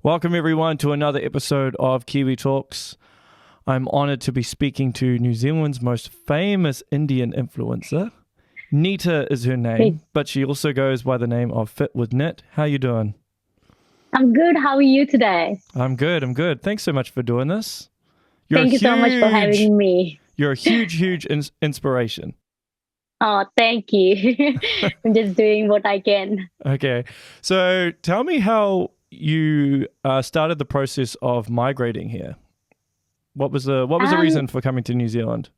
Welcome everyone to another episode of Kiwi Talks. I'm honoured to be speaking to New Zealand's most famous Indian influencer. Nita is her name, but she also goes by the name of FitWithNit. How you doing? I'm good. How are you today? I'm good. Thanks so much for doing this. Thank you so much for having me. You're a huge inspiration. Oh, thank you. I'm just doing what I can. Okay, so tell me how you started the process of migrating here. What was the reason for coming to New Zealand?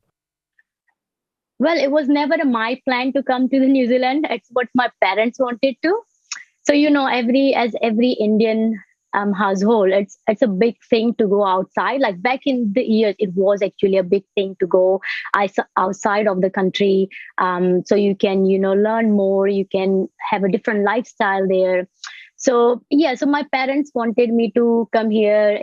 Well, it was never my plan to come to the New Zealand. It's what my parents wanted to. So every Indian household, it's a big thing to go outside. Like back in the years, it was actually a big thing to go outside of the country. So you can learn more. You can have a different lifestyle there. So my parents wanted me to come here,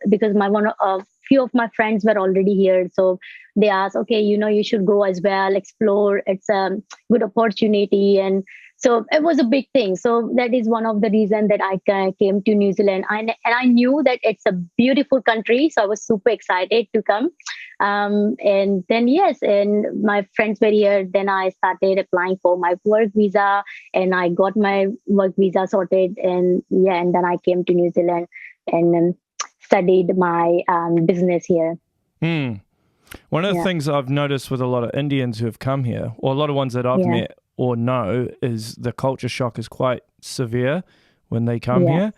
because a few of my friends were already here. So they asked, okay, you should go as well, explore. It's a good opportunity. And so it was a big thing. So that is one of the reasons that I came to New Zealand. And I knew that it's a beautiful country. So I was super excited to come. And then, and my friends were here. Then I started applying for my work visa and I got my work visa sorted. And then I came to New Zealand and studied my business here. One of the things I've noticed with a lot of Indians who have come here, or a lot of ones that I've met or know, is the culture shock is quite severe when they come here.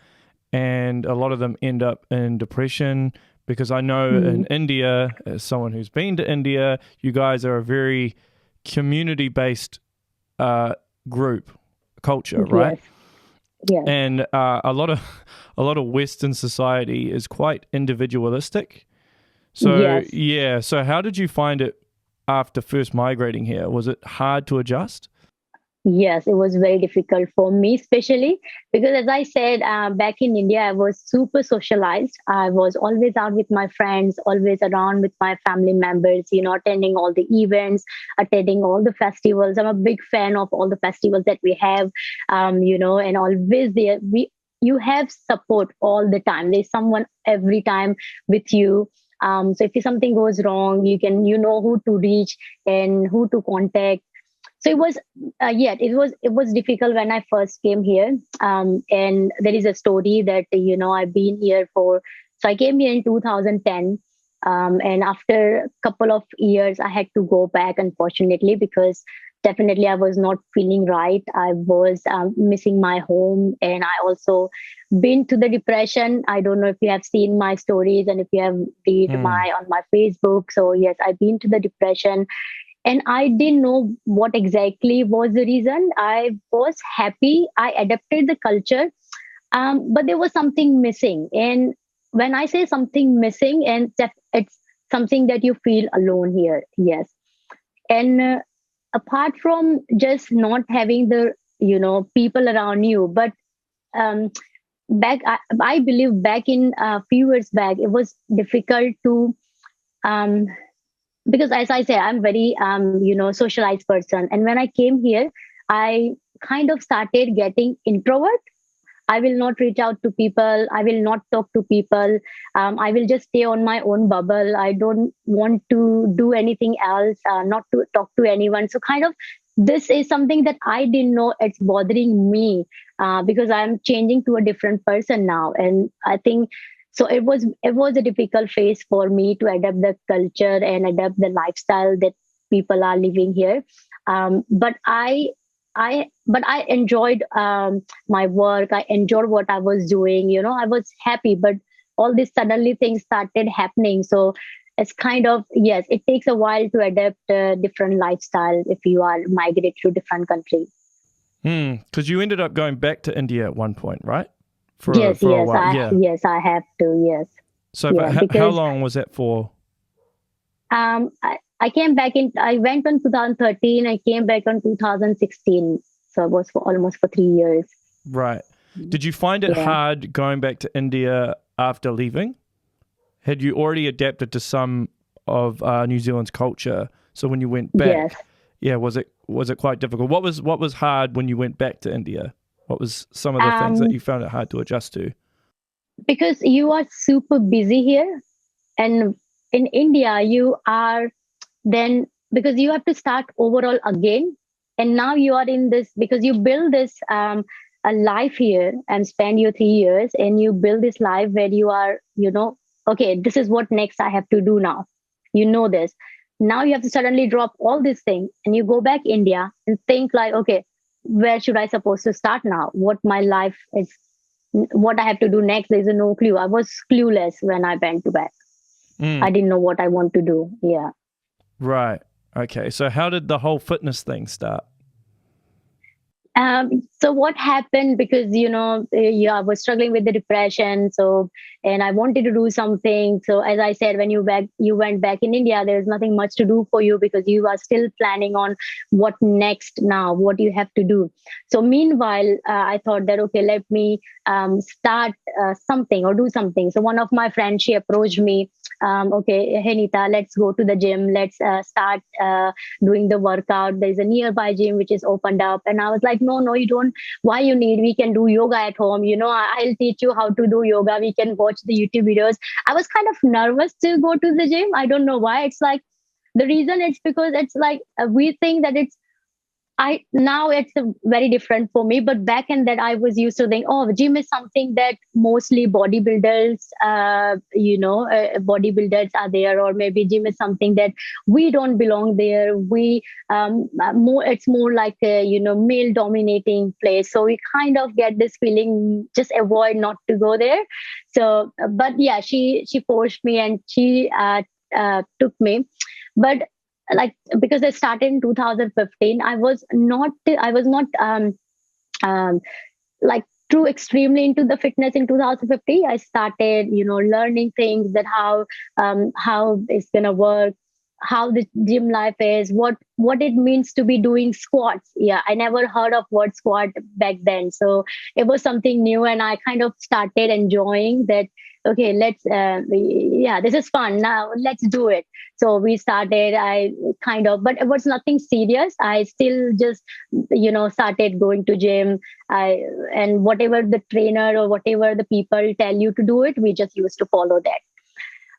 And a lot of them end up in depression because I know in India, as someone who's been to India, you guys are a very community-based culture, right? Yeah. And a lot of Western society is quite individualistic. So so how did you find it after first migrating here? Was it hard to adjust? Yes, it was very difficult for me, especially because, as I said, back in India, I was super socialized. I was always out with my friends, always around with my family members, attending all the events, attending all the festivals. I'm a big fan of all the festivals that we have, and always there. You have support all the time. There's someone every time with you. So if something goes wrong, you know who to reach and who to contact. So it was, it was difficult when I first came here. And there is a story that, I've been here so I came here in 2010. And after a couple of years, I had to go back, unfortunately, because definitely I was not feeling right. I was missing my home. And I also been to the depression. I don't know if you have seen my stories and if you have read on my Facebook. So yes, I've been to the depression. And I didn't know what exactly was the reason. I was happy. I adapted the culture. But there was something missing. And when I say something missing, and it's something that you feel alone here. Yes. And apart from just not having the, people around you, but I believe back in a few years back, it was difficult to, because as I say, I'm very, socialized person. And when I came here, I kind of started getting introvert. I will not reach out to people. I will not talk to people. I will just stay on my own bubble. I don't want to do anything else, not to talk to anyone. So kind of this is something that I didn't know it's bothering me because I'm changing to a different person now. And I think so it was a difficult phase for me to adapt the culture and adapt the lifestyle that people are living here. But I enjoyed my work. I enjoyed what I was doing. I was happy, but all these suddenly things started happening. So it's kind of, yes, it takes a while to adapt a different lifestyle if you are migrate to different country. Because you ended up going back to India at one point, right? Yes, I have to. Yes. So, how long was that for? I came back I went on 2013. I came back on 2016. So it was almost for 3 years. Right. Did you find it hard going back to India after leaving? Had you already adapted to some of New Zealand's culture? So when you went back, was it quite difficult? What was hard when you went back to India? What was some of the things that you found it hard to adjust to? because you are super busy here, and in India you are then, because you have to start overall again, and now you are in this because you build this a life here and spend your 3 years, and you build this life where you are, okay, this is what next I have to do now. This. Now you have to suddenly drop all these things and you go back India and think like, okay, where should I supposed to start now? What my life is, what I have to do next. There's no clue. I was clueless when I went to back. I didn't know what I want to do. Yeah. Right. Okay. So how did the whole fitness thing start? So what happened, because I was struggling with the depression, so, and I wanted to do something. So as I said, when you went back in India, there's nothing much to do for you because you are still planning on what next now, what you have to do. So meanwhile, I thought that, okay, let me start something or do something. So one of my friends, she approached me, okay, hey Nita, let's go to the gym, let's start doing the workout. There's a nearby gym which is opened up. And I was like, no, you don't. Why you need? We can do yoga at home. I'll teach you how to do yoga. We can watch the YouTube videos. I was kind of nervous to go to the gym. I don't know why. It's like, the reason it's because it's like we think that it's, now it's very different for me, but back in that I was used to think, oh, gym is something that mostly bodybuilders, bodybuilders are there, or maybe gym is something that we don't belong there. We it's more like a male dominating place, so we kind of get this feeling, just avoid not to go there. So, but yeah, she forced me and she took me, but like, because I started in 2015, I was not um like too extremely into the fitness in 2015. I started learning things, that how it's gonna work, how the gym life is, what it means to be doing squats. Yeah, I never heard of word squat back then, so it was something new, and I kind of started enjoying that. Okay, let's yeah, this is fun, now let's do it. So we started, I kind of, but it was nothing serious. I still just started going to gym. And whatever the trainer or whatever the people tell you to do it, we just used to follow that.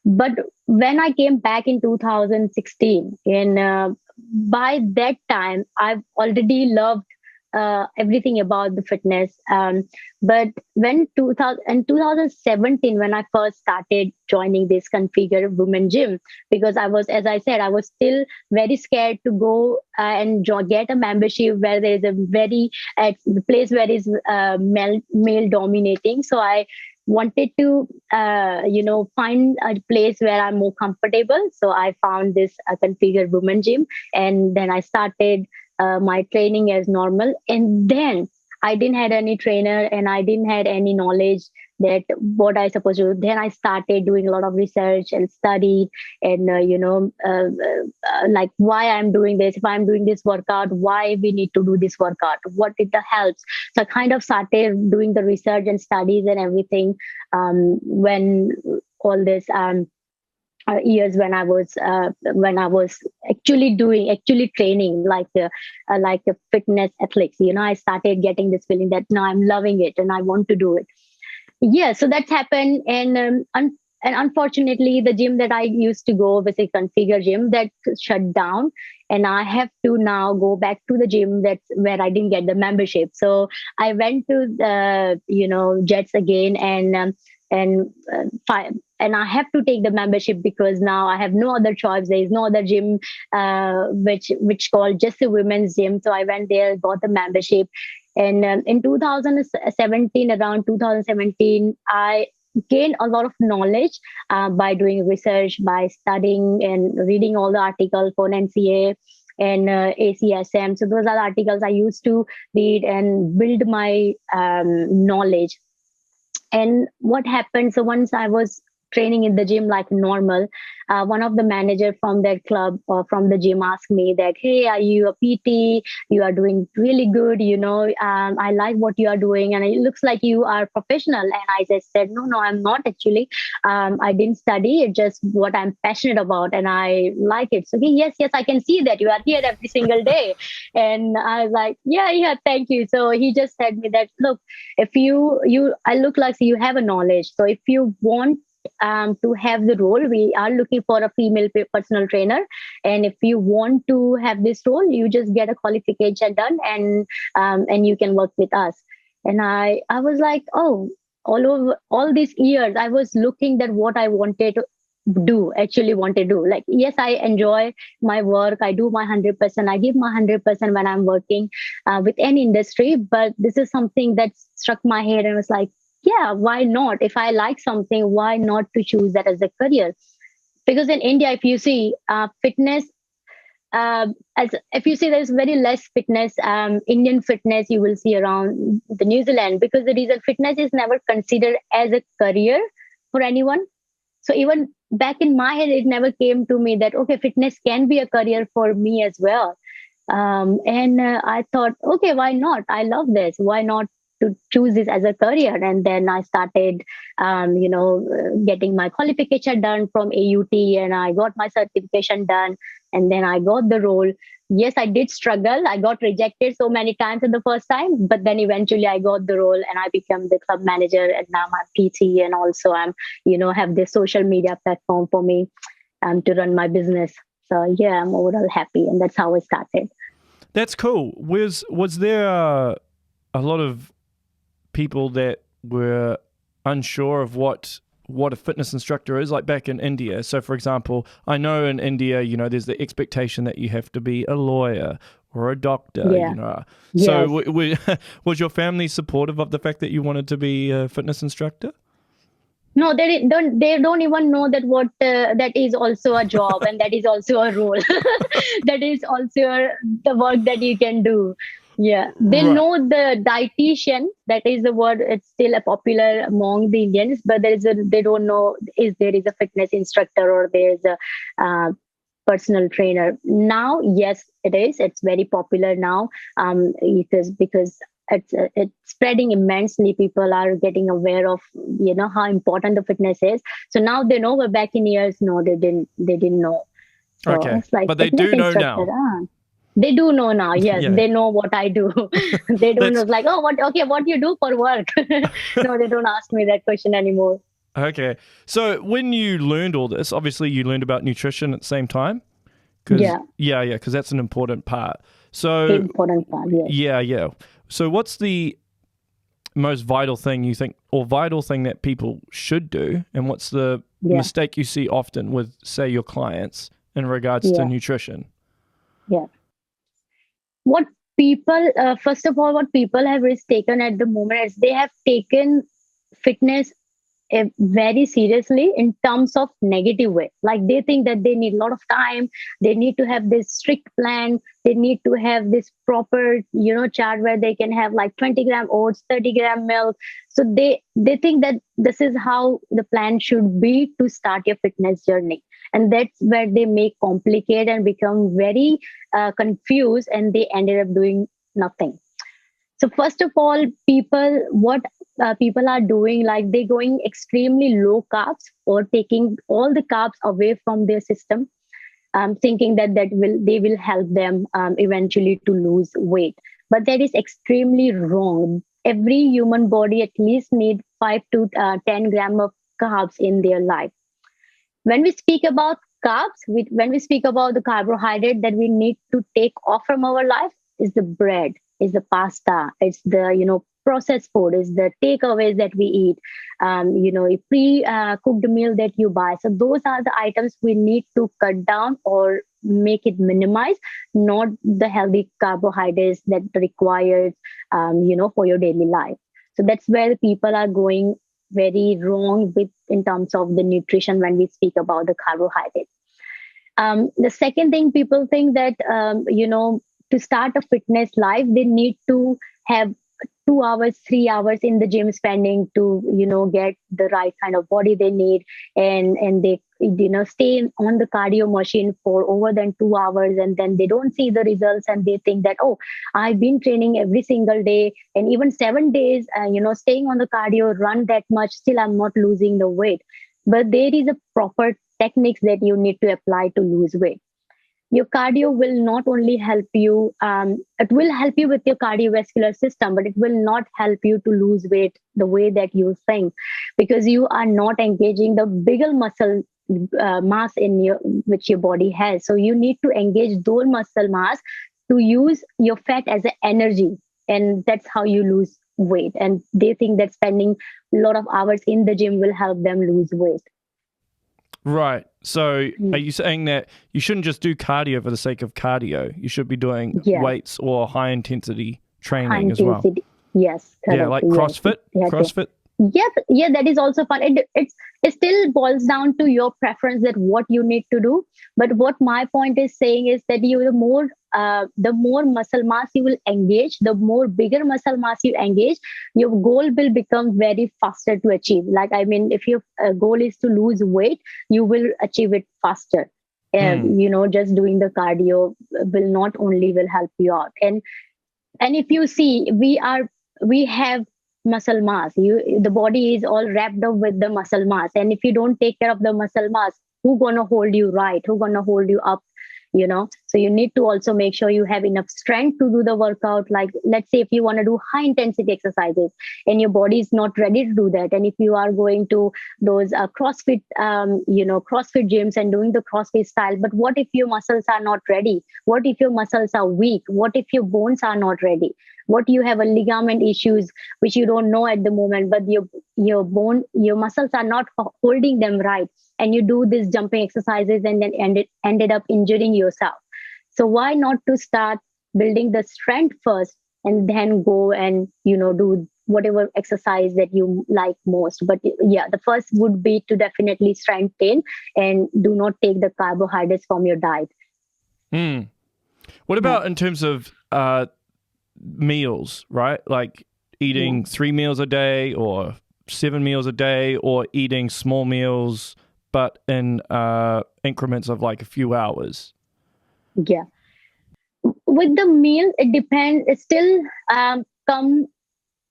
But when I came back in 2016, and by that time, I've already loved everything about the fitness. But when 2000 and 2017, when I first started joining this Configure Women Gym, because I was, as I said, I was still very scared to go and get a membership where there is a very the place where is male dominating. So I wanted to find a place where I'm more comfortable. So I found this Configure Women Gym, and then I started my training as normal. And then I didn't had any trainer, and I didn't had any knowledge that what I supposed to do. Then I started doing a lot of research and studied, and like why I'm doing this. If I'm doing this workout, why we need to do this workout? What it helps. So I kind of started doing the research and studies and everything. When all this years when I was actually training like a fitness athlete. I started getting this feeling that now I'm loving it and I want to do it. Yeah, so that's happened, and and unfortunately, the gym that I used to go, with a Configure Gym, that shut down, and I have to now go back to the gym that's where I didn't get the membership. So I went to the Jets again, and and I have to take the membership because now I have no other choice. There is no other gym which called just a women's gym. So I went there, got the membership. And in 2017, around 2017, I gained a lot of knowledge by doing research, by studying and reading all the articles for NCA and ACSM. So those are the articles I used to read and build my knowledge. And what happened? So once I was training in the gym like normal. One of the manager from that club or from the gym asked me that, hey, are you a PT? You are doing really good. I like what you are doing. And it looks like you are professional. And I just said, no, I'm not actually. I didn't study. It's just what I'm passionate about. And I like it. So yes, I can see that you are here every single day. And I was like, yeah, thank you. So he just said me that, look, if I look like you have a knowledge. So if you want to have the role, we are looking for a female personal trainer, and if you want to have this role, you just get a qualification done, and you can work with us. And I was like, oh, all these years I was looking at what I wanted to do. Like, yes, I enjoy my work, I do my 100%, I give my 100% when I'm working with any industry, but this is something that struck my head and was like, yeah, why not? If I like something, why not to choose that as a career? Because in India, if you see fitness, if you see there's very less fitness, Indian fitness you will see around the New Zealand, because the reason fitness is never considered as a career for anyone. So even back in my head, it never came to me that, okay, fitness can be a career for me as well. And I thought, okay, why not? I love this. Why not to choose this as a career? And then I started, getting my qualification done from AUT, and I got my certification done, and then I got the role. Yes, I did struggle. I got rejected so many times in the first time, but then eventually I got the role and I became the club manager, and now I'm PT, and also I'm, have this social media platform for me to run my business. So yeah, I'm overall happy, and that's how I started. That's cool. Was there a lot of people that were unsure of what a fitness instructor is, like back in India? So for example, I know in India, there's the expectation that you have to be a lawyer or a doctor, Yes. So was your family supportive of the fact that you wanted to be a fitness instructor? No, they don't even know that what that is also a job, and that is also a role. That is also the work that you can do. Yeah, they know the dietitian. That is the word. It's still a popular among the Indians, but they don't know there is a fitness instructor or there is a personal trainer. Now, yes, it is. It's very popular now. Because it's spreading immensely. People are getting aware of how important the fitness is. So now they know. But back in years, no, they didn't know. So okay, it's like, but they do know now. They do know now. Yes, They know what I do. They don't know like, oh, what do you do for work? No, they don't ask me that question anymore. Okay, so when you learned all this, obviously you learned about nutrition at the same time. Yeah, because that's an important part. So important part. Yeah. So what's the most vital thing you think, or vital thing that people should do, and what's the mistake you see often with, say, your clients in regards to nutrition? Yeah. What people, first of all, what people have taken at the moment is they have taken fitness very seriously in terms of negative way. Like, they think that they need a lot of time, they need to have this strict plan, they need to have this proper chart where they can have like 20-gram oats, 30-gram milk. So they think that this is how the plan should be to start your fitness journey, and that's where they make complicate and become very confused, and they ended up doing nothing. So first of all, what people are doing, like they're going extremely low carbs or taking all the carbs away from their system, thinking that they will help them eventually to lose weight. But that is extremely wrong. Every human body at least needs 5 to 10 grams of carbs in their life. When we speak about carbs, when we speak about the carbohydrate that we need to take off from our life, is the bread, is the pasta, it's the processed food, is the takeaways that we eat, a pre-cooked meal that you buy. So those are the items we need to cut down or make it minimize, not the healthy carbohydrates that required, for your daily life. So that's where the people are going very wrong with in terms of the nutrition when we speak about the carbohydrates. The second thing, people think that, to start a fitness life, they need to have 2 hours, 3 hours in the gym spending to, get the right kind of body they need. And they, stay on the cardio machine for over than 2 hours, and then they don't see the results, and they think that, oh, I've been training every single day and even 7 days, staying on the cardio run that much, still I'm not losing the weight. But there is a proper techniques that you need to apply to lose weight. Your cardio will not only help you, it will help you with your cardiovascular system, but it will not help you to lose weight the way that you think, because you are not engaging the bigger muscle mass in your which your body has. So you need to engage those muscle mass to use your fat as an energy, and that's how you lose weight. And they think that spending a lot of hours in the gym will help them lose weight. Right. So are you saying that you shouldn't just do cardio for the sake of cardio? You should be doing weights or high intensity training as well. Yes. Correct. Yeah, like CrossFit. Yes. CrossFit. Yes, yeah, that is also fun. It still boils down to your preference that what you need to do. But what my point is saying is that the more muscle mass you will engage, the more bigger muscle mass you engage, your goal will become very faster to achieve. Like, I mean, if your goal is to lose weight, you will achieve it faster. Just doing the cardio will not only will help you out. And if you see, we have muscle mass. The body is all wrapped up with the muscle mass, and if you don't take care of the muscle mass, who gonna hold you right? Who gonna hold you up? So you need to also make sure you have enough strength to do the workout. Like, let's say if you want to do high intensity exercises and your body is not ready to do that, and if you are going to those CrossFit CrossFit gyms and doing the CrossFit style, but what if your muscles are not ready? What if your muscles are weak? What if your bones are not ready? What you have a ligament issues which you don't know at the moment, but your muscles are not holding them right, and you do these jumping exercises and then ended up injuring yourself. So why not to start building the strength first and then go and do whatever exercise that you like most. But yeah, the first would be to definitely strengthen and do not take the carbohydrates from your diet. What about in terms of meals, right? Like eating 3 meals a day or 7 meals a day, or eating small meals but in increments of like a few hours? Yeah. With the meal, it depends. It still come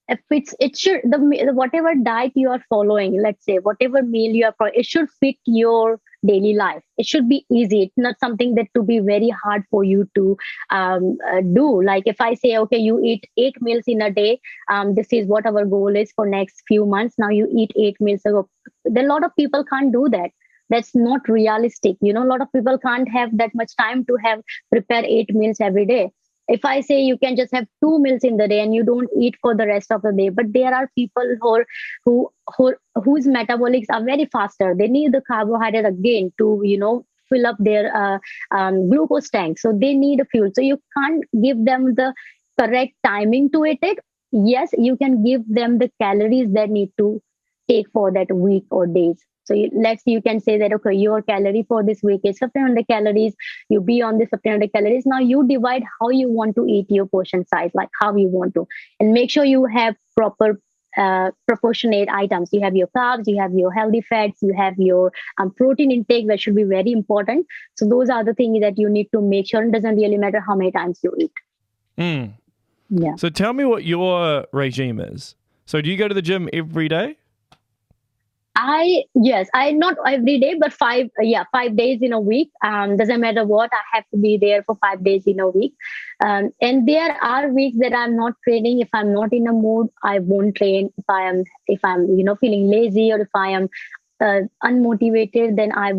if it should whatever diet you are following. Let's say whatever meal you are following, it should fit your daily life. It should be easy. It's not something that to be very hard for you to do. Like if I say, okay, you eat 8 meals in a day. This is what our goal is for next few months. Now you eat 8 meals. So then a lot of people can't do that. That's not realistic. A lot of people can't have that much time to prepare 8 meals every day. If I say you can just have 2 meals in the day and you don't eat for the rest of the day, but there are people whose metabolics are very faster. They need the carbohydrate again to fill up their glucose tank. So they need a fuel. So you can't give them the correct timing to eat it. Yes, you can give them the calories that need to take for that week or days. So you can say that, okay, your calorie for this week is 1,500 calories. You be on this 1,500 calories. Now you divide how you want to eat your portion size, like how you want to, and make sure you have proper proportionate items. You have your carbs, you have your healthy fats, you have your protein intake. That should be very important. So those are the things that you need to make sure. It doesn't really matter how many times you eat. Yeah. So tell me what your regime is. So do you go to the gym every day? I not every day, but 5 days in a week. Doesn't matter what, I have to be there for 5 days in a week. And there are weeks that I'm not training. If I'm not in a mood, I won't train. If I'm feeling lazy, or if I am unmotivated, then I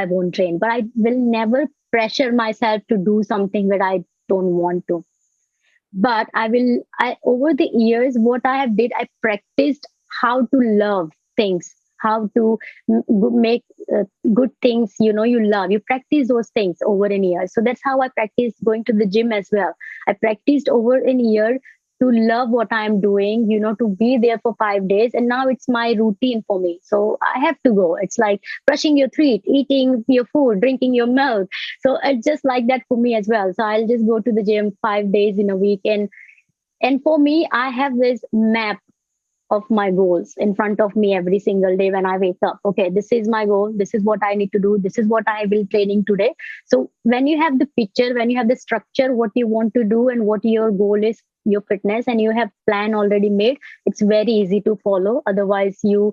won't train. But I will never pressure myself to do something that I don't want to. But over the years, what I practiced how to love things, how to make good things, you love. You practice those things over a year. So that's how I practiced going to the gym as well. I practiced over a year to love what I'm doing, to be there for 5 days. And now it's my routine for me. So I have to go. It's like brushing your teeth, eating your food, drinking your milk. So it's just like that for me as well. So I'll just go to the gym 5 days in a week. And And for me, I have this map of my goals in front of me every single day when I wake up. Okay, this is my goal. This is what I need to do. This is what I will training today. So when you have the picture, when you have the structure, what you want to do and what your goal is, your fitness, and you have plan already made, it's very easy to follow. Otherwise, you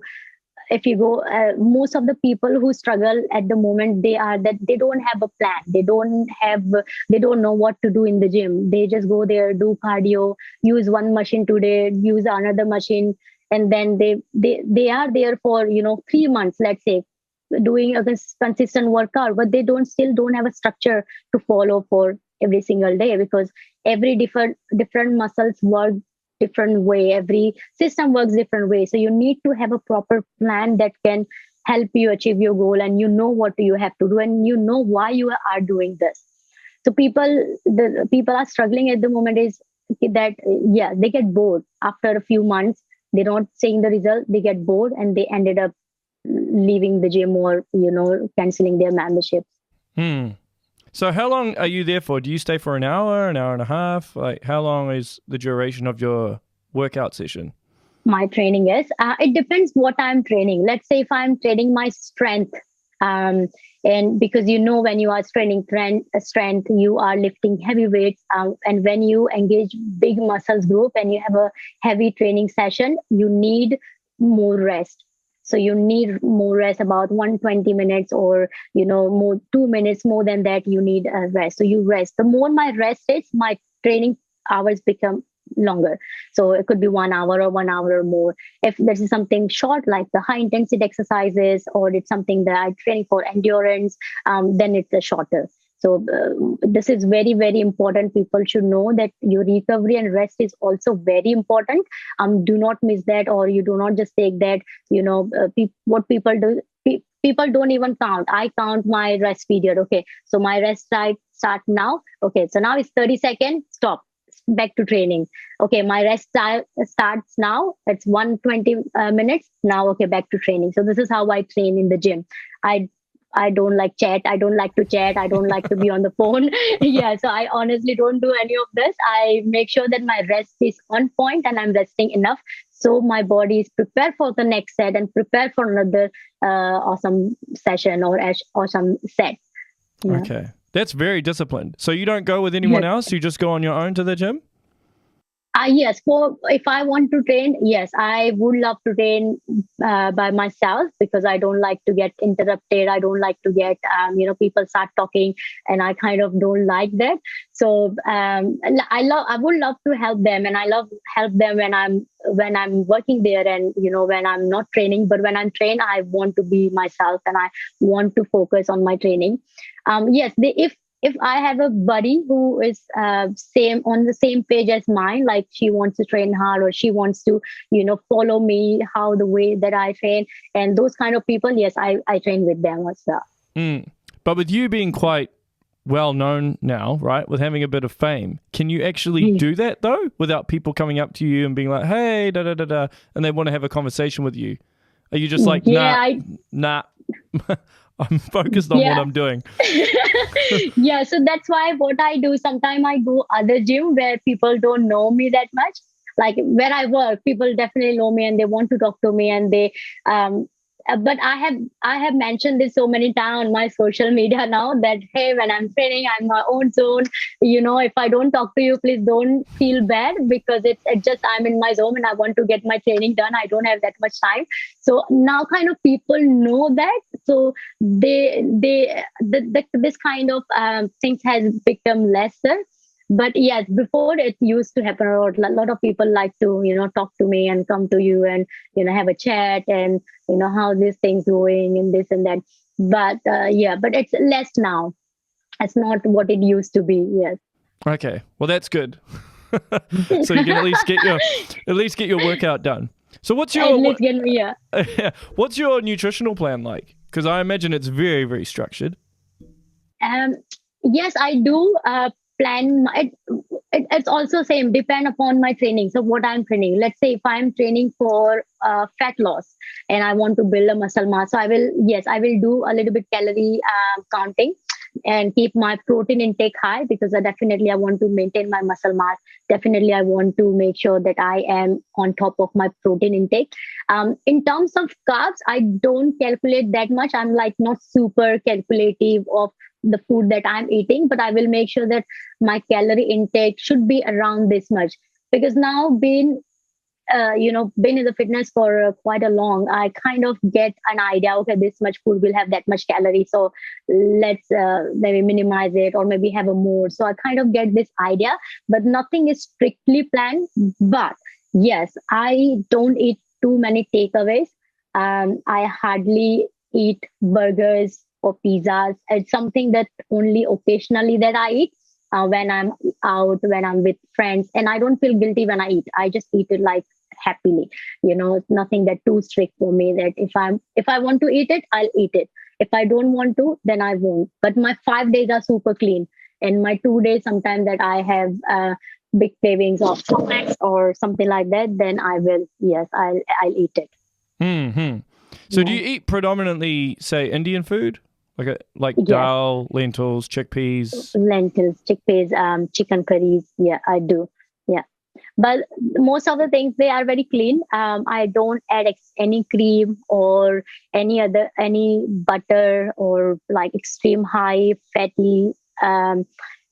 if you go most of the people who struggle at the moment, they are that they don't have a plan, they don't know what to do in the gym. They just go there, do cardio, use one machine today, use another machine, and then they are there for 3 months, let's say, doing a consistent workout, but they don't have a structure to follow for every single day, because every different muscles work different way, every system works different way. So you need to have a proper plan that can help you achieve your goal, and you know what you have to do, and you know why you are doing this. So the people are struggling at the moment is that they get bored after a few months. They're not seeing the result, they get bored, and they ended up leaving the gym, or canceling their memberships. So how long are you there for? Do you stay for an hour and a half? Like, how long is the duration of your workout session? My training is, it depends what I'm training. Let's say if I'm training my strength, and because when you are training strength, you are lifting heavy weights, and when you engage big muscles group and you have a heavy training session, you need more rest. So you need more rest, about 120 minutes, or more 2 minutes more than that. You need a rest. So you rest. The more my rest is, my training hours become longer. So it could be 1 hour or 1 hour or more. If this is something short, like the high intensity exercises, or it's something that I training for endurance, then it's a shorter. So this is very, very important. People should know that your recovery and rest is also very important. Do not miss that, or you do not just take that. What people do, people don't even count. I count my rest period. Okay, so my rest time start now. Okay, so now it's 30 seconds. Stop. Back to training. Okay, my rest time starts now. It's 120 minutes. Now, okay, back to training. So this is how I train in the gym. I don't like chat. I don't like to chat. I don't like to be on the phone. Yeah. So I honestly don't do any of this. I make sure that my rest is on point and I'm resting enough, so my body is prepared for the next set and prepared for another awesome session or awesome set. Yeah. Okay. That's very disciplined. So you don't go with anyone else? You just go on your own to the gym? Yes, if I want to train, yes, I would love to train by myself, because I don't like to get interrupted. I don't like to get, people start talking, and I kind of don't like that. So I would love to help them, and I love help them when I'm working there, and when I'm not training. But when I'm trained, I want to be myself, and I want to focus on my training. Yes, if I have a buddy who is on the same page as mine, like she wants to train hard, or she wants to, follow me, how the way that I train, and those kind of people, yes, I train with them as well. But with you being quite well known now, right, with having a bit of fame, can you actually do that though, without people coming up to you and being like, hey, da da da da, and they want to have a conversation with you? Are you just like, nah, I'm focused on what I'm doing? Yeah, so that's why what I do, sometimes I go other gym where people don't know me that much. Like where I work, people definitely know me and they want to talk to me, and they but I have mentioned this so many times on my social media now, that hey, when I'm training, I'm my own zone. If I don't talk to you, please don't feel bad, because it's just I'm in my zone and I want to get my training done. I don't have that much time. So now kind of people know that. So this kind of things has become lesser. But yes, before it used to happen a lot. A lot of people like to, talk to me and come to you and, have a chat and, how this thing's going and this and that. But but it's less now. It's not what it used to be. Yes. Okay. Well, that's good. So you can at least get your workout done. So what's your nutritional plan like? Because I imagine it's very, very structured. Yes, I do. Plan it's also same, depend upon my training. So what I'm training, let's say if I'm training for fat loss and I want to build a muscle mass, so I will do a little bit calorie counting. and keep my protein intake high, because I want to maintain my muscle mass. Definitely I want to make sure that I am on top of my protein intake. In terms of carbs, I don't calculate that much. I'm like not super calculative of the food that I'm eating, but I will make sure that my calorie intake should be around this much. Because now being been in the fitness for quite a long, I kind of get an idea, okay, this much food will have that much calorie, so let's maybe minimize it or maybe have a more. So I kind of get this idea, but nothing is strictly planned. But yes, I don't eat too many takeaways. I hardly eat burgers or pizzas. It's something that only occasionally that I eat. When I'm out, when I'm with friends, and I don't feel guilty when I eat. I just eat it like happily. It's nothing that too strict for me. That if I want to eat it, I'll eat it. If I don't want to, then I won't. But my 5 days are super clean, and my 2 days sometimes that I have big cravings of snacks or something like that, then I will. Yes, I'll eat it. Mm-hmm. So do you eat predominantly, say, Indian food? Like dal, lentils, chickpeas? Lentils, chickpeas, chicken curries. Yeah, I do. Yeah. But most of the things, they are very clean. I don't add any cream or any butter or like extreme high fatty. I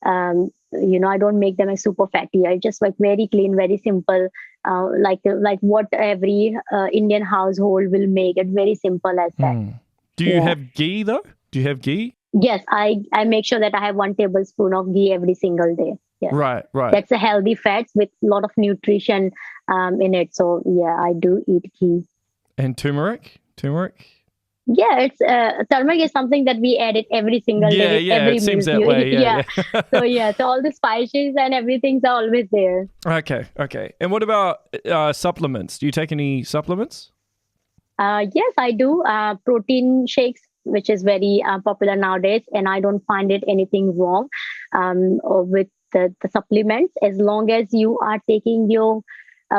don't make them as super fatty. I just like very clean, very simple. Like what every Indian household will make it, very simple as that. Do you have ghee though? Do you have ghee? Yes, I make sure that I have 1 tablespoon of ghee every single day. Yes. Right. That's a healthy fats with a lot of nutrition in it. So yeah, I do eat ghee. And turmeric? Yeah, it's turmeric is something that we add it every single day. Yeah, every it seems that way. Yeah. So all the spices and everything's are always there. Okay. And what about supplements? Do you take any supplements? Yes, I do. Protein shakes, which is very popular nowadays, and I don't find it anything wrong with the supplements, as long as you are taking your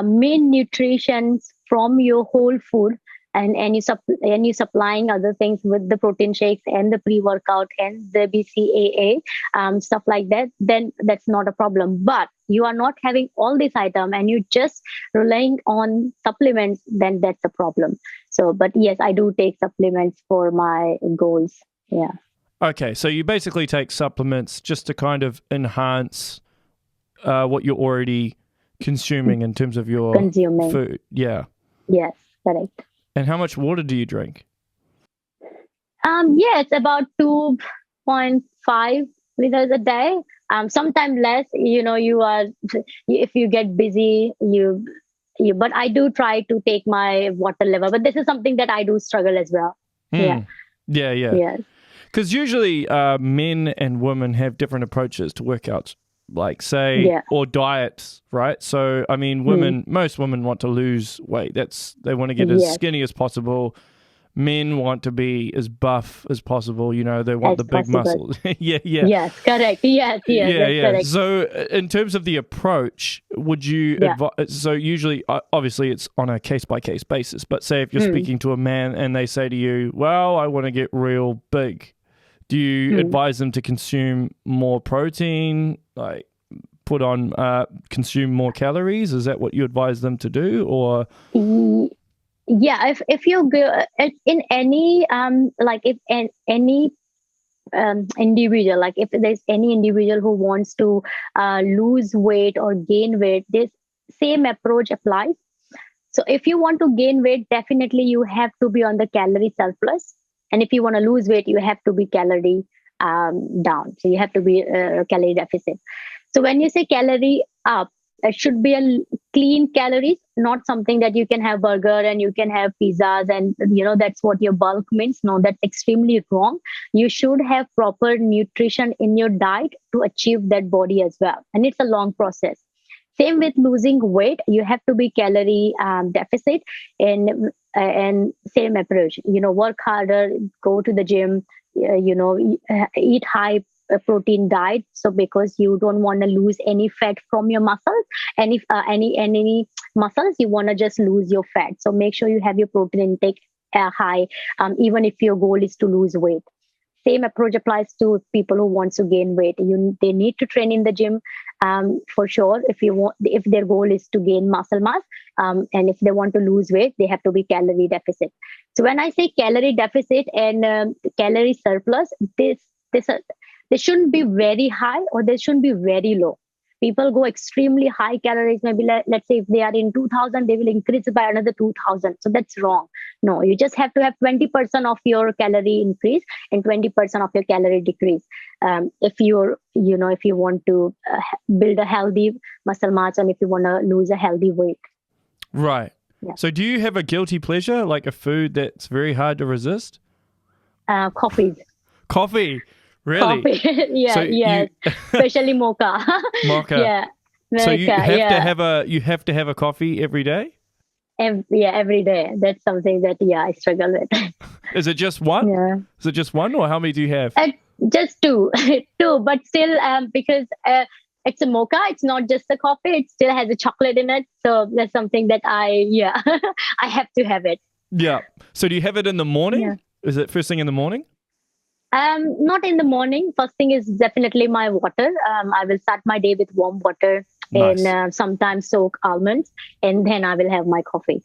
main nutrition from your whole food, and you supplying other things with the protein shakes and the pre-workout and the BCAA stuff like that, then that's not a problem. But you are not having all these items and you just relying on supplements, then that's a problem. So, but yes, I do take supplements for my goals. Yeah. Okay, so you basically take supplements just to kind of enhance what you're already consuming in terms of your food. Yeah. Yes, correct. And how much water do you drink? It's about 2.5 liters a day. Sometimes less. If you get busy, but I do try to take my water level. But this is something that I do struggle as well. Yeah. Yes. Because usually men and women have different approaches to workouts, like or diets, right? So, I mean, most women want to lose weight. They want to get as skinny as possible. Men want to be as buff as possible. They want the big muscles. Yeah. Yes, correct. Yes. Correct. So in terms of the approach, would you advise, so usually, obviously it's on a case-by-case basis, but say if you're speaking to a man and they say to you, well, I want to get real big, do you advise them to consume more protein, like consume more calories? Is that what you advise them to do, or? Yeah, if you go in any any individual, like if there's any individual who wants to lose weight or gain weight, this same approach applies. So if you want to gain weight, definitely you have to be on the calorie surplus. And if you want to lose weight, you have to be calorie down. So you have to be calorie deficit. So when you say calorie up, it should be a clean calories, not something that you can have burger and you can have pizzas and that's what your bulk means. No, that's extremely wrong. You should have proper nutrition in your diet to achieve that body as well. And it's a long process. Same with losing weight, you have to be calorie deficit and same approach. Work harder, go to the gym, eat high protein diet. So because you don't want to lose any fat from your muscles, and if any muscles, you want to just lose your fat. So make sure you have your protein intake high, even if your goal is to lose weight. same approach applies to people who want to gain weight. They need to train in the gym, for sure. If their goal is to gain muscle mass, and if they want to lose weight, they have to be calorie deficit. So when I say calorie deficit and calorie surplus, they shouldn't be very high or they shouldn't be very low. People go extremely high calories. Maybe let's say if they are in 2000, they will increase it by another 2000. So that's wrong. No, you just have to have 20% of your calorie increase and 20% of your calorie decrease. If you want to build a healthy muscle mass and if you want to lose a healthy weight. Right. Yeah. So do you have a guilty pleasure, like a food that's very hard to resist? Coffee. Coffee. Really? Coffee. Yeah, so especially mocha. Mocha. Yeah. Mocha, so you have to have a coffee every day? Every day. That's something that I struggle with. Is it just one? Yeah. Is it just one, or how many do you have? Just two, but still, because it's a mocha, it's not just a coffee. It still has a chocolate in it, so that's something that I have to have it. Yeah. So do you have it in the morning? Yeah. Is it first thing in the morning? Not in the morning. First thing is definitely my water. I will start my day with warm water. Nice. And sometimes soak almonds, and then I will have my coffee.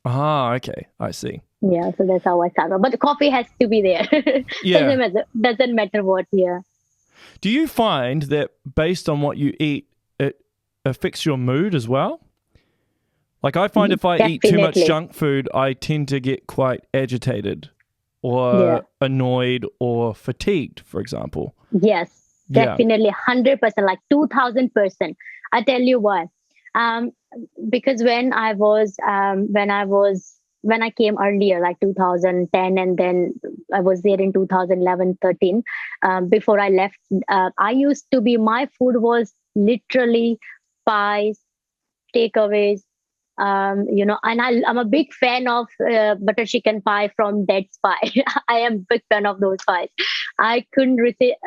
Ah, okay. I see. Yeah, so that's how I start. But the coffee has to be there. Yeah. Doesn't matter what, yeah. Do you find that based on what you eat, it affects your mood as well? Like I find if I eat too much junk food, I tend to get quite agitated or annoyed or fatigued, for example. Yes. Definitely, 100%, like 2000%. I tell you why. Because when I came earlier, like 2010, and then I was there in 2011, 13. Before I left, my food was literally pies, takeaways. And I'm a big fan of butter chicken pie from Dead's Pie. I am a big fan of those pies. I couldn't resist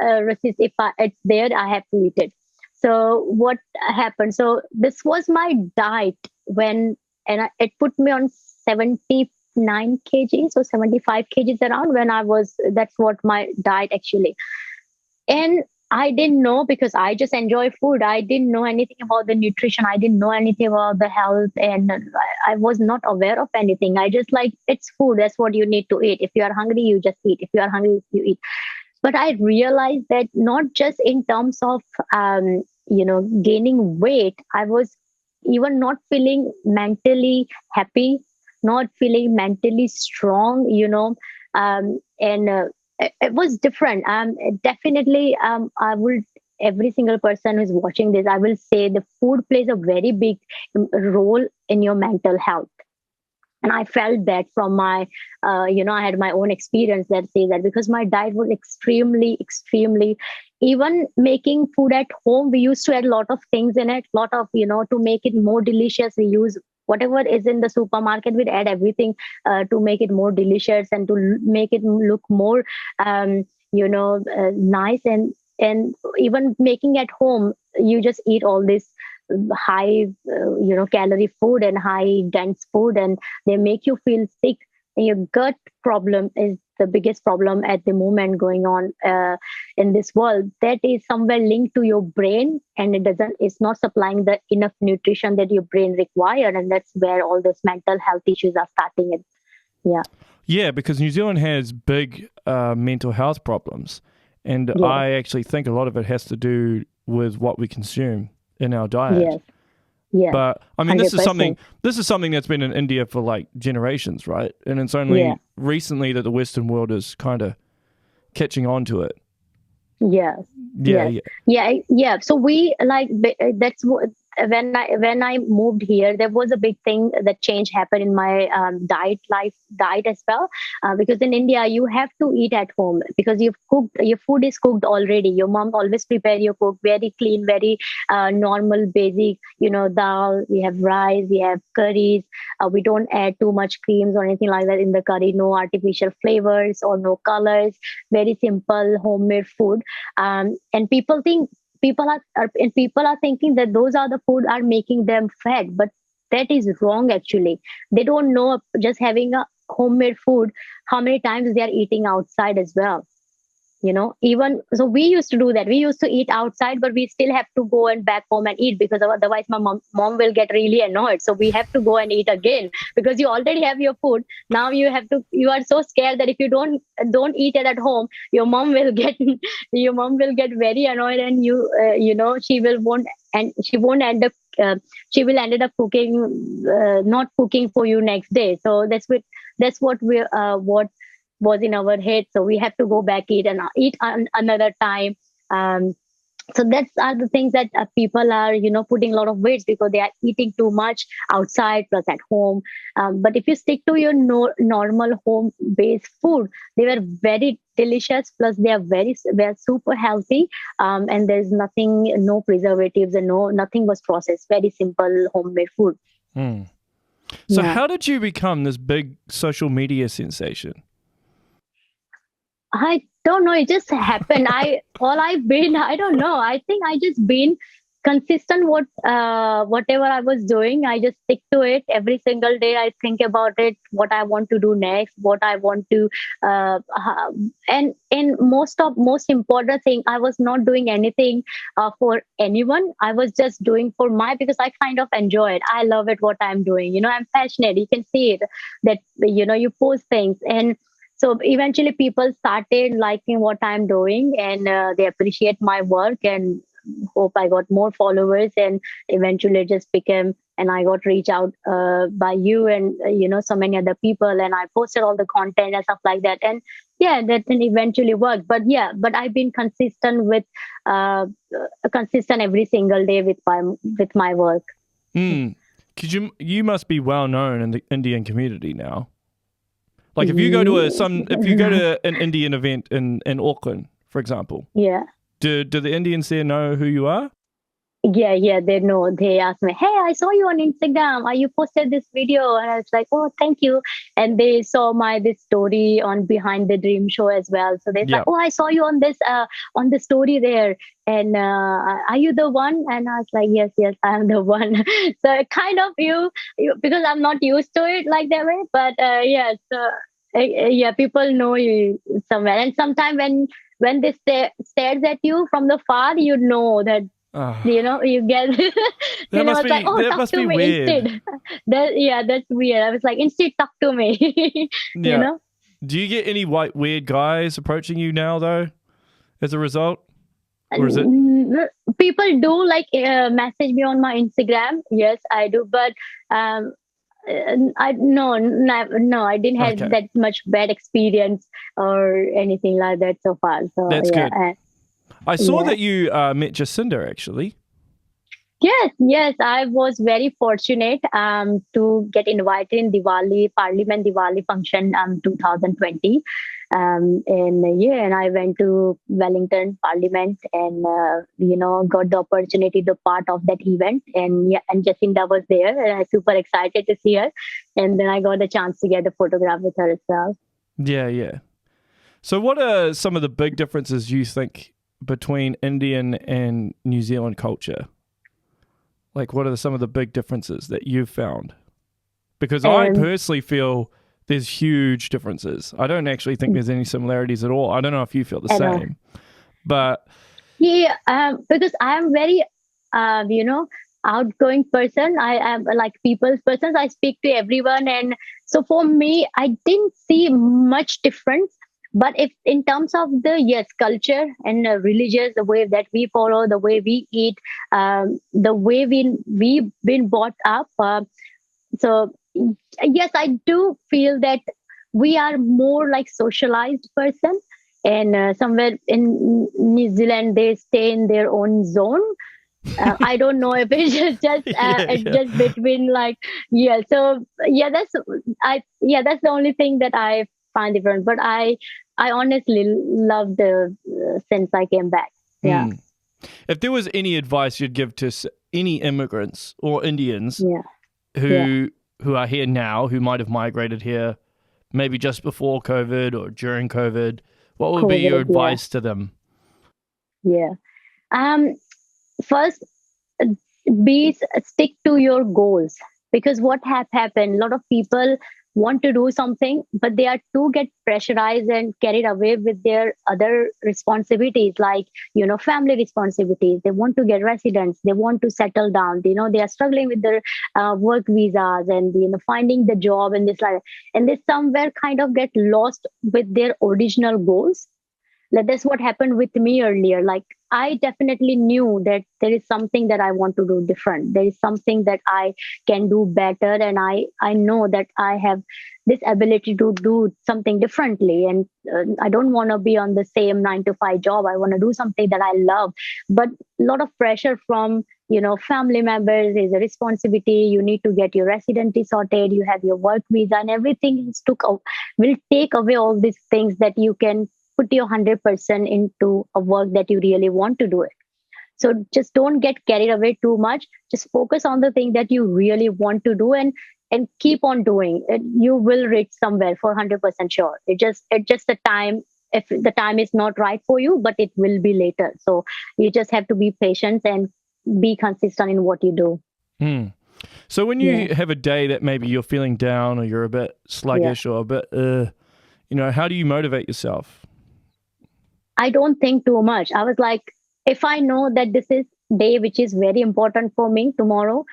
if it's there, I have to eat it. So what happened? So this was my diet it put me on 79 kgs or 75 kgs around that's what my diet actually. And I didn't know because I just enjoy food. I didn't know anything about the nutrition. I didn't know anything about the health, and I was not aware of anything. I just it's food. That's what you need to eat. If you are hungry, you just eat. If you are hungry, you eat. But I realized that not just in terms of, gaining weight, I was even not feeling mentally happy, not feeling mentally strong, it was different. Definitely, every single person who's watching this, I will say the food plays a very big role in your mental health. And I felt that from my, I had my own experience that says that because my diet was extremely, even making food at home, we used to add a lot of things in it, to make it more delicious. We use whatever is in the supermarket, we'd add everything to make it more delicious and to make it look more, nice. And even making at home, you just eat all this high, calorie food and high dense food, and they make you feel sick. And your gut problem is the biggest problem at the moment going on in this world. That is somewhere linked to your brain, and it's not supplying the enough nutrition that your brain requires, and that's where all those mental health issues are starting. Yeah, because New Zealand has big mental health problems, and I actually think a lot of it has to do with what we consume in our diet. Yes. Yeah. But I mean, this is something that's been in India for like generations, right? And it's only recently that the Western world is kind of catching on to it. Yes. Yeah. So we that's what when I moved here, there was a big thing that change happened in my diet as well. Because in India, you have to eat at home because your food is cooked already. Your mom always prepare your cook very clean, very normal, basic. Dal. We have rice. We have curries. We don't add too much creams or anything like that in the curry. No artificial flavors or no colors. Very simple homemade food. And people are thinking that those are the food are making them fat, but that is wrong actually. They don't know just having a homemade food, how many times they are eating outside as well. Even so, we used to do that. We used to eat outside, but we still have to go and back home and eat, because otherwise my mom will get really annoyed. So we have to go and eat again, because you already have your food. Now you are so scared that if you don't eat it at home, your mom will get your mom will get very annoyed, and she won't end up she will ended up cooking, not cooking for you next day. So what was in our head. So we have to go back eat another time. Um, so that's are the things that people are putting a lot of weight, because they are eating too much outside plus at home. But if you stick to your normal home based food, they were very delicious, plus they are super healthy. And there's no preservatives, and nothing was processed, very simple homemade food. So how did you become this big social media sensation? I don't know. It just happened. I don't know. I think I just been consistent. Whatever I was doing, I just stick to it every single day. I think about it, what I want to do next, what I want to, and most important thing, I was not doing anything for anyone. I was just doing for because I kind of enjoy it. I love it what I'm doing. I'm passionate. You can see it that you post things, and so eventually people started liking what I'm doing, and they appreciate my work, and hope I got more followers, and eventually it just became, and I got reached out by you and, so many other people, and I posted all the content and stuff like that. And yeah, that then eventually worked. But I've been consistent every single day with my work. Because you must be well known in the Indian community now. Like if you go to an Indian event in Auckland, for example, do the Indians there know who you are? Yeah, they know. They ask me, "Hey, I saw you on Instagram. You posted this video," and I was like, "Oh, thank you." And they saw this story on Behind the Dream show as well. So they're like, "Oh, I saw you on the story there. And are you the one?" And I was like, "Yes, I'm the one." So kind of you because I'm not used to it like that way, but yes. People know you somewhere, and sometimes when they stares at you from the far, you know that you get that must it's be, like, "Oh, that talk must to be me weird. instead." That's weird. I was like, "Instead, talk to me." Do you get any weird guys approaching you now though as a result, or is it people do message me on my Instagram? Yes, I do, but I I didn't have that much bad experience or anything like that so far. So that's good. I saw that you met Jacinda actually. Yes, I was very fortunate to get invited in Parliament Diwali function 2020. And I went to Wellington Parliament, and got the opportunity to part of that event, and Jacinda was there, and I was super excited to see her, and then I got the chance to get a photograph with her as well. Yeah. So what are some of the big differences you think between Indian and New Zealand culture? Like, what are some of the big differences that you've found? Because I personally feel there's huge differences. I don't actually think there's any similarities at all. I don't know if you feel the same. But because I am very, outgoing person. I am like people's person. I speak to everyone, and so for me, I didn't see much difference. But if in terms of the culture and religious, the way that we follow, the way we eat, the way we've been brought up, so yes, I do feel that we are more like socialized person, and somewhere in New Zealand they stay in their own zone. I don't know if it's just between that's the only thing that I find different. But I honestly loved since I came back. If there was any advice you'd give to any immigrants or Indians who are here now, who might have migrated here maybe just before COVID or during COVID, what would be your advice to them? First, stick to your goals, because what have happened, a lot of people want to do something, but they are too get pressurized and carried away with their other responsibilities, like, family responsibilities. They want to get residence. They want to settle down. They are struggling with their work visas and, finding the job and this like, and they somewhere kind of get lost with their original goals. Like, that's what happened with me earlier. Like, I definitely knew that there is something that I want to do different. There is something that I can do better, and I know that I have this ability to do something differently. And I don't want to be on the same 9 to 5 job. I want to do something that I love. But a lot of pressure from family members is a responsibility. You need to get your residency sorted. You have your work visa, and everything will take away all these things that you can put your 100% into a work that you really want to do it. So just don't get carried away too much. Just focus on the thing that you really want to do, and keep on doing it. You will reach somewhere for 100% sure. It just the time. If the time is not right for you, but it will be later. So you just have to be patient and be consistent in what you do. So when you have a day that maybe you're feeling down or you're a bit sluggish or a bit, how do you motivate yourself? I don't think too much. I was like, if I know that this is day which is very important for me tomorrow,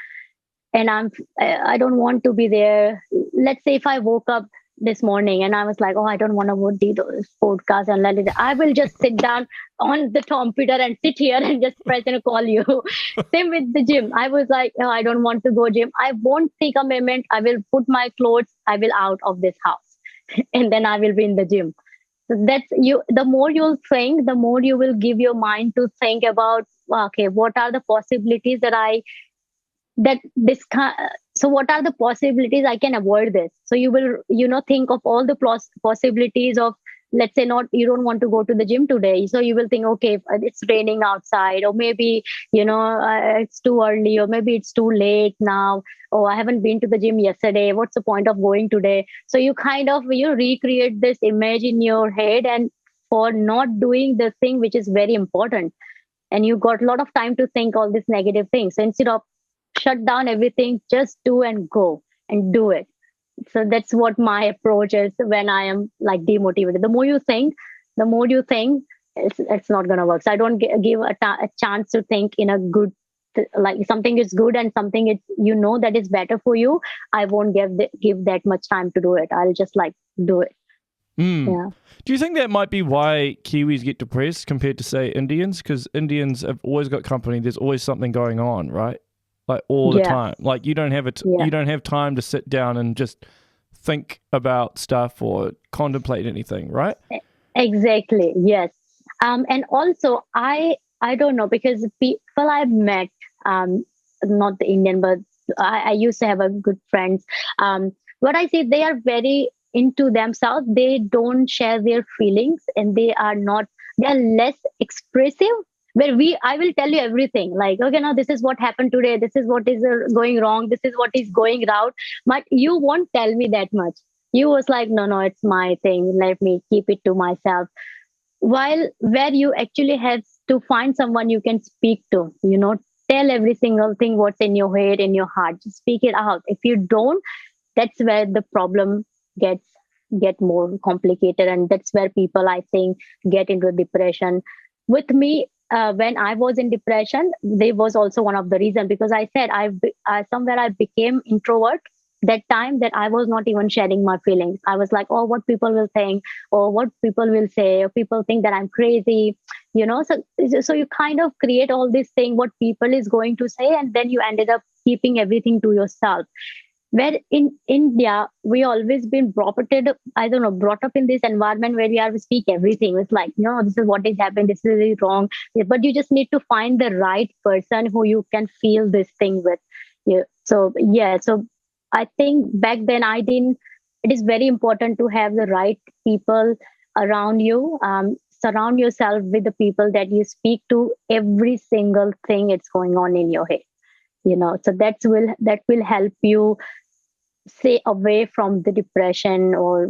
and I don't want to be there. Let's say if I woke up this morning and I was like, oh, I don't want to do those podcasts and let it. I will just sit down on the computer and sit here and just press and call you. Same with the gym. I was like, oh, I don't want to go gym. I won't take a moment. I will put my clothes. I will out of this house, and then I will be in the gym. So that's you. The more you'll think, the more you will give your mind to think about, okay, what are the possibilities so what are the possibilities I can avoid this? So you will, think of all the possibilities of, let's say, not, you don't want to go to the gym today. So you will think, okay, if it's raining outside, or maybe, it's too early, or maybe it's too late now. Oh, I haven't been to the gym yesterday. What's the point of going today? So you kind of, recreate this image in your head, and for not doing the thing which is very important. And you got a lot of time to think all these negative things. So instead of shut down everything, just do and go and do it. So that's what my approach is when I am like demotivated. The more you think, it's not going to work. So I don't give a chance to think in a good, like something is good and something is, that is better for you. I won't give that much time to do it. I'll just like do it. Yeah. Do you think that might be why Kiwis get depressed compared to, say, Indians? Because Indians have always got company. There's always something going on, right? Like all the time. Like you don't have time to sit down and just think about stuff or contemplate anything, right? Exactly. Yes. And also I don't know, because people I've met, not the Indian, but I used to have a good friends. What I see, they are very into themselves. They don't share their feelings, and they are less expressive. Where I will tell you everything, like, okay, now this is what happened today. This is what is going wrong. This is what is going out. But you won't tell me that much. You was like, no, it's my thing. Let me keep it to myself. While where you actually have to find someone you can speak to, tell every single thing what's in your head, in your heart. Just speak it out. If you don't, that's where the problem get more complicated, and that's where people, I think, get into depression. With me, when I was in depression, there was also one of the reasons, because I said somewhere I became introvert that time, that I was not even sharing my feelings. I was like, oh, what people will think, or what people will say, or people think that I'm crazy, So you kind of create all this thing, what people is going to say, and then you ended up keeping everything to yourself. Where in India, we always been brought up in this environment where we speak everything. It's like, this is what is happening, this is really wrong. But you just need to find the right person who you can feel this thing with. Yeah. So I think back then it is very important to have the right people around you. Surround yourself with the people that you speak to every single thing that's going on in your head. So that will help you stay away from the depression, or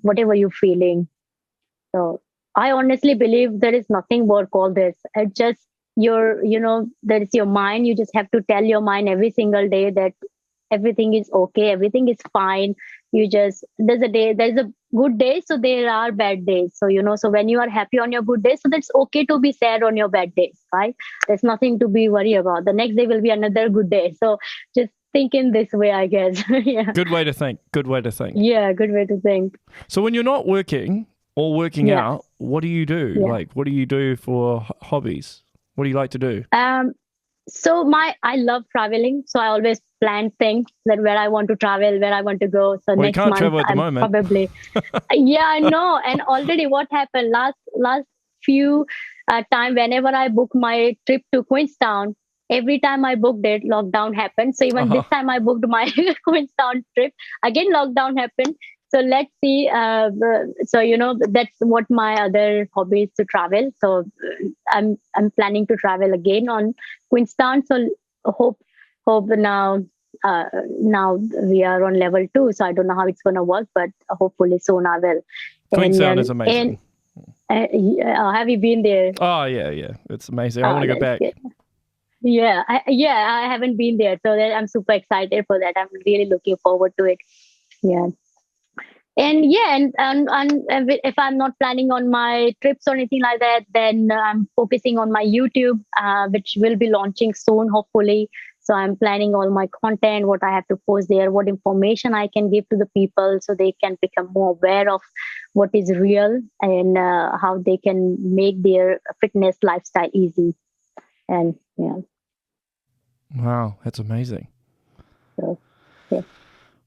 whatever you're feeling. So I honestly believe there is nothing work all this. It's just that is your mind. You just have to tell your mind every single day that everything is okay, everything is fine. there's a good day, so there are bad days. So, so when you are happy on your good days, so that's okay to be sad on your bad days, right? There's nothing to be worried about. The next day will be another good day. So just think in this way, I guess. Yeah. Good way to think. Yeah, good way to think. So when you're not working or working out, what do you do? Yeah. Like, what do you do for hobbies? What do you like to do? So I love traveling. So I always plan things that where I want to travel, where I want to go. So well, next you can't month, travel at the I'm moment. probably, yeah, I know. And already what happened last few time, whenever I book my trip to Queenstown, every time I booked it, lockdown happened. So even this time I booked my Queenstown trip, again, lockdown happened. So let's see. So that's what my other hobby is, to travel. So I'm planning to travel again on Queenstown. So hope now we are on level 2. So I don't know how it's gonna work, but hopefully soon I will. Queenstown is amazing. Have you been there? Oh yeah, it's amazing. I want to go back. Good. Yeah, I haven't been there, so I'm super excited for that. I'm really looking forward to it. Yeah. And if I'm not planning on my trips or anything like that, then I'm focusing on my YouTube, which will be launching soon, hopefully. So I'm planning all my content, what I have to post there, what information I can give to the people so they can become more aware of what is real and how they can make their fitness lifestyle easy. And yeah. Wow, that's amazing. So, yeah.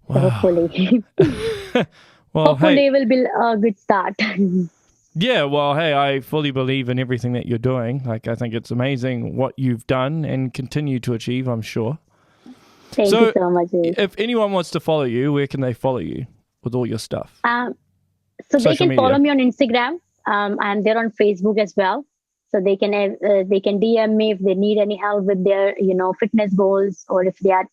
Wow. So hopefully. Well, hopefully it will be a good start. Yeah, well, hey, I fully believe in everything that you're doing. Like, I think it's amazing what you've done and continue to achieve, I'm sure. Thank you so much. If anyone wants to follow you, where can they follow you with all your stuff? So they can follow me on Instagram. I'm there on Facebook as well. So they can DM me if they need any help with their fitness goals, or if they are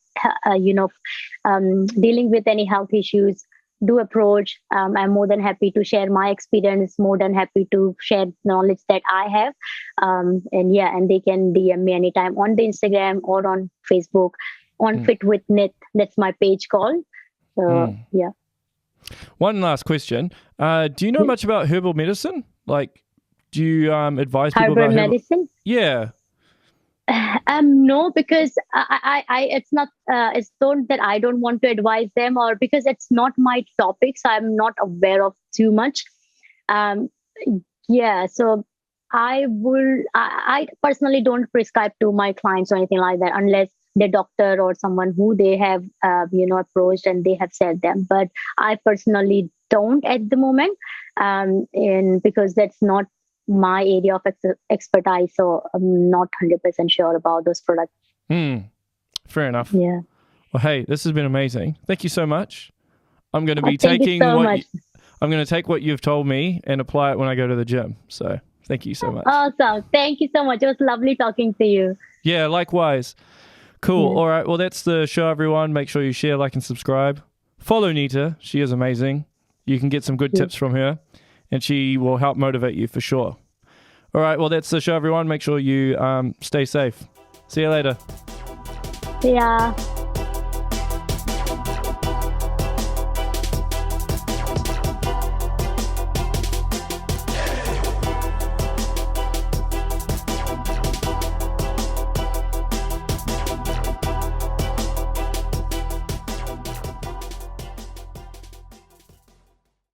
dealing with any health issues. Do approach. I'm more than happy to share my experience, more than happy to share knowledge that I have. And they can DM me anytime on the Instagram or on Facebook, on FitWithNit. That's my page called. So, yeah. One last question. Do you know much about herbal medicine? Like, do you advise people about herbal medicine? Yeah. No, because it's not that I don't want to advise them, or because it's not my topic, so I'm not aware of too much. So I personally don't prescribe to my clients or anything like that unless the doctor or someone who they have approached and they have said them. But I personally don't at the moment, and because that's not my area of expertise, so I'm not 100% sure about those products. Fair enough. Yeah. Well, hey, this has been amazing. Thank you so much. I'm going to be I'm going to take what you've told me and apply it when I go to the gym. So thank you so much. Awesome. Thank you so much. It was lovely talking to you. Yeah, likewise. Cool. Yeah. All right. Well, that's the show, everyone. Make sure you share, like, and subscribe. Follow Nita. She is amazing. You can get some good tips from her, and she will help motivate you for sure. All right, well, that's the show, everyone. Make sure you stay safe. See you later. See ya.